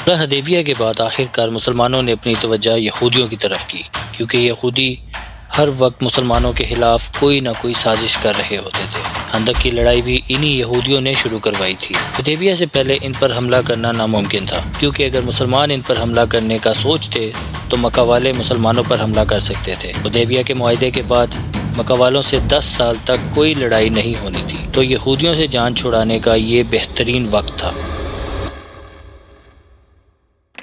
صلح حدیبیہ کے بعد آخر کار مسلمانوں نے اپنی توجہ یہودیوں کی طرف کی، کیونکہ یہودی ہر وقت مسلمانوں کے خلاف کوئی نہ کوئی سازش کر رہے ہوتے تھے۔ خندق کی لڑائی بھی انہی یہودیوں نے شروع کروائی تھی۔ حدیبیہ سے پہلے ان پر حملہ کرنا ناممکن تھا، کیونکہ اگر مسلمان ان پر حملہ کرنے کا سوچتے تو مکہ والے مسلمانوں پر حملہ کر سکتے تھے۔ حدیبیہ کے معاہدے کے بعد مکہ والوں سے 10 سال تک کوئی لڑائی نہیں ہونی تھی، تو یہودیوں سے جان چھڑانے کا یہ بہترین وقت تھا۔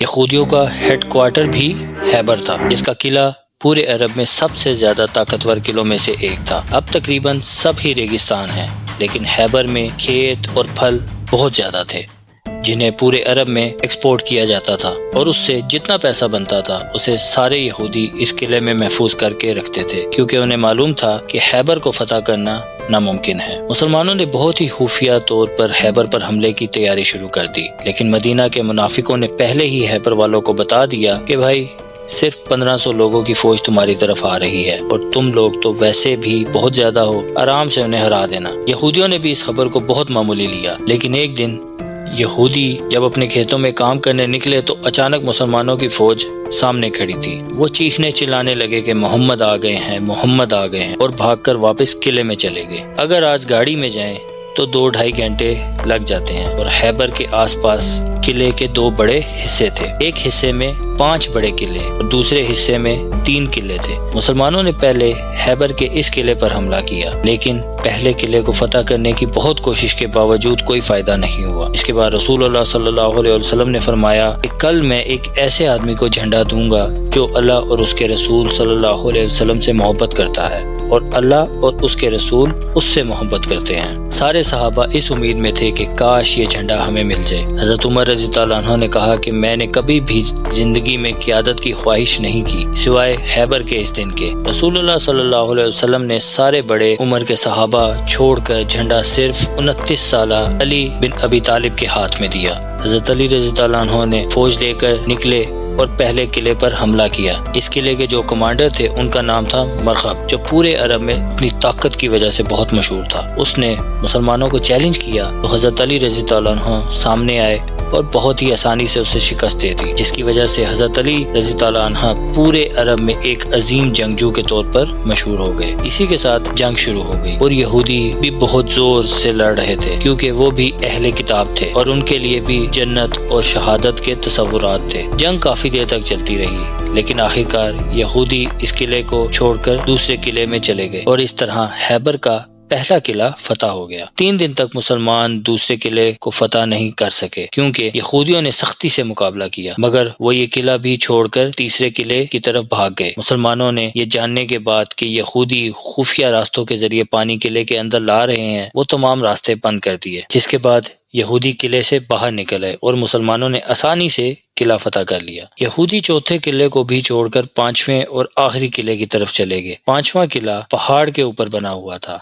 یہودیوں کا ہیڈ کوارٹر بھی خیبر تھا، جس کا قلعہ پورے عرب میں سب سے زیادہ طاقتور قلعوں میں سے ایک تھا۔ اب تقریباً سب ہی ریگستان ہیں، لیکن خیبر میں کھیت اور پھل بہت زیادہ تھے، جنہیں پورے عرب میں ایکسپورٹ کیا جاتا تھا، اور اس سے جتنا پیسہ بنتا تھا اسے سارے یہودی اس قلعے میں محفوظ کر کے رکھتے تھے، کیونکہ انہیں معلوم تھا کہ خیبر کو فتح کرنا ناممکن ہے۔ مسلمانوں نے بہت ہی خفیہ طور پر خیبر پر حملے کی تیاری شروع کر دی، لیکن مدینہ کے منافقوں نے پہلے ہی خیبر والوں کو بتا دیا کہ بھائی صرف 1500 لوگوں کی فوج تمہاری طرف آ رہی ہے، اور تم لوگ تو ویسے بھی بہت زیادہ ہو، آرام سے انہیں ہرا دینا۔ یہودیوں نے بھی اس خبر کو بہت معمولی لیا، لیکن ایک دن یہودی جب اپنے کھیتوں میں کام کرنے نکلے تو اچانک مسلمانوں کی فوج سامنے کھڑی تھی۔ وہ چیخنے چلانے لگے کہ محمد آ گئے ہیں، محمد آ گئے ہیں، اور بھاگ کر واپس قلعے میں چلے گئے۔ اگر آج گاڑی میں جائیں تو 2-2.5 گھنٹے لگ جاتے ہیں، اور خیبر کے آس پاس قلعے کے 2 بڑے حصے تھے۔ ایک حصے میں 5 بڑے قلعے اور دوسرے حصے میں 3 قلعے تھے۔ مسلمانوں نے پہلے خیبر کے اس قلعے پر حملہ کیا، لیکن پہلے قلعے کو فتح کرنے کی بہت کوشش کے باوجود کوئی فائدہ نہیں ہوا۔ اس کے بعد رسول اللہ صلی اللہ علیہ وسلم نے فرمایا کہ کل میں ایک ایسے آدمی کو جھنڈا دوں گا جو اللہ اور اس کے رسول صلی اللہ علیہ وسلم سے محبت کرتا ہے، اور اللہ اور اس کے رسول اس سے محبت کرتے ہیں۔ سارے صحابہ اس امید میں تھے کہ کاش یہ جھنڈا ہمیں مل جائے۔ حضرت عمر رضی اللہ عنہ نے کہا کہ میں نے کبھی بھی زندگی میں قیادت کی خواہش نہیں کی سوائے خیبر کے اس دن کے۔ رسول اللہ صلی اللہ علیہ وسلم نے سارے بڑے عمر کے صحابہ چھوڑ کر جھنڈا صرف 29 سالہ علی بن ابی طالب کے ہاتھ میں دیا۔ حضرت علی رضی اللہ عنہ نے فوج لے کر نکلے اور پہلے قلعے پر حملہ کیا۔ اس قلعے کے جو کمانڈر تھے ان کا نام تھا مرخب، جو پورے عرب میں اپنی طاقت کی وجہ سے بہت مشہور تھا۔ اس نے مسلمانوں کو چیلنج کیا تو حضرت علی رضی اللہ عنہ سامنے آئے اور بہت ہی آسانی سے اسے شکست دے دی، جس کی وجہ سے حضرت علی رضی اللہ عنہ پورے عرب میں ایک عظیم جنگجو کے طور پر مشہور ہو گئے۔ اسی کے ساتھ جنگ شروع ہو گئی، اور یہودی بھی بہت زور سے لڑ رہے تھے، کیونکہ وہ بھی اہل کتاب تھے اور ان کے لیے بھی جنت اور شہادت کے تصورات تھے۔ جنگ کافی دیر تک چلتی رہی، لیکن آخرکار یہودی اس قلعے کو چھوڑ کر دوسرے قلعے میں چلے گئے، اور اس طرح خیبر کا پہلا قلعہ فتح ہو گیا۔ 3 دن تک مسلمان دوسرے قلعے کو فتح نہیں کر سکے، کیونکہ یہودیوں نے سختی سے مقابلہ کیا، مگر وہ یہ قلعہ بھی چھوڑ کر تیسرے قلعے کی طرف بھاگ گئے۔ مسلمانوں نے یہ جاننے کے بعد کہ یہودی خفیہ راستوں کے ذریعے پانی قلعے کے اندر لا رہے ہیں، وہ تمام راستے بند کر دیے، جس کے بعد یہودی قلعے سے باہر نکل آئے اور مسلمانوں نے آسانی سے قلعہ فتح کر لیا۔ یہودی چوتھے قلعے کو بھی چھوڑ کر 5ویں اور آخری قلعے کی طرف چلے گئے۔ 5واں قلعہ پہاڑ کے اوپر بنا ہوا تھا،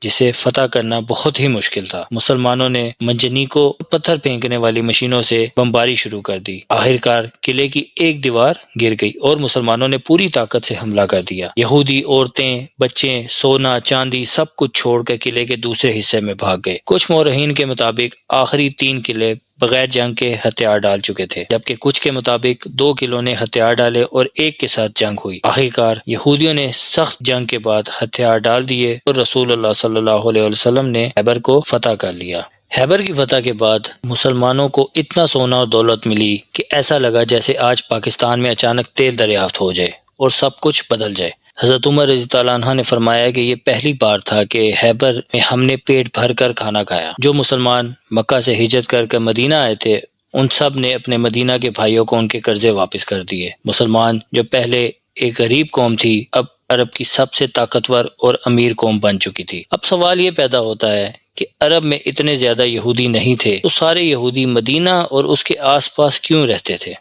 جسے فتح کرنا بہت ہی مشکل تھا۔ مسلمانوں نے منجنیقوں پتھر پھینکنے والی مشینوں سے بمباری شروع کر دی۔ آخرکار قلعے کی ایک دیوار گر گئی اور مسلمانوں نے پوری طاقت سے حملہ کر دیا۔ یہودی عورتیں، بچے، سونا چاندی سب کچھ چھوڑ کر قلعے کے دوسرے حصے میں بھاگ گئے۔ کچھ مورخین کے مطابق آخری 3 قلعے بغیر جنگ کے ہتھیار ڈال چکے تھے، جبکہ کچھ کے مطابق 2 قلعوں نے ہتھیار ڈالے اور ایک کے ساتھ جنگ ہوئی۔ آخرکار یہودیوں نے سخت جنگ کے بعد ہتھیار ڈال دیے اور رسول اللہ صلی اللہ علیہ وسلم نے خیبر کو فتح کر لیا۔ خیبر کی فتح کے بعد مسلمانوں کو اتنا سونا اور دولت ملی کہ ایسا لگا جیسے آج پاکستان میں اچانک تیل دریافت ہو جائے اور سب کچھ بدل جائے۔ حضرت عمر رضی اللہ عنہ نے فرمایا کہ یہ پہلی بار تھا کہ خیبر میں ہم نے پیٹ بھر کر کھانا کھایا۔ جو مسلمان مکہ سے ہجرت کر کے مدینہ آئے تھے ان سب نے اپنے مدینہ کے بھائیوں کو ان کے قرضے واپس کر دیے۔ مسلمان جو پہلے ایک غریب قوم تھی اب عرب کی سب سے طاقتور اور امیر قوم بن چکی تھی۔ اب سوال یہ پیدا ہوتا ہے کہ عرب میں اتنے زیادہ یہودی نہیں تھے تو سارے یہودی مدینہ اور اس کے آس پاس کیوں رہتے تھے؟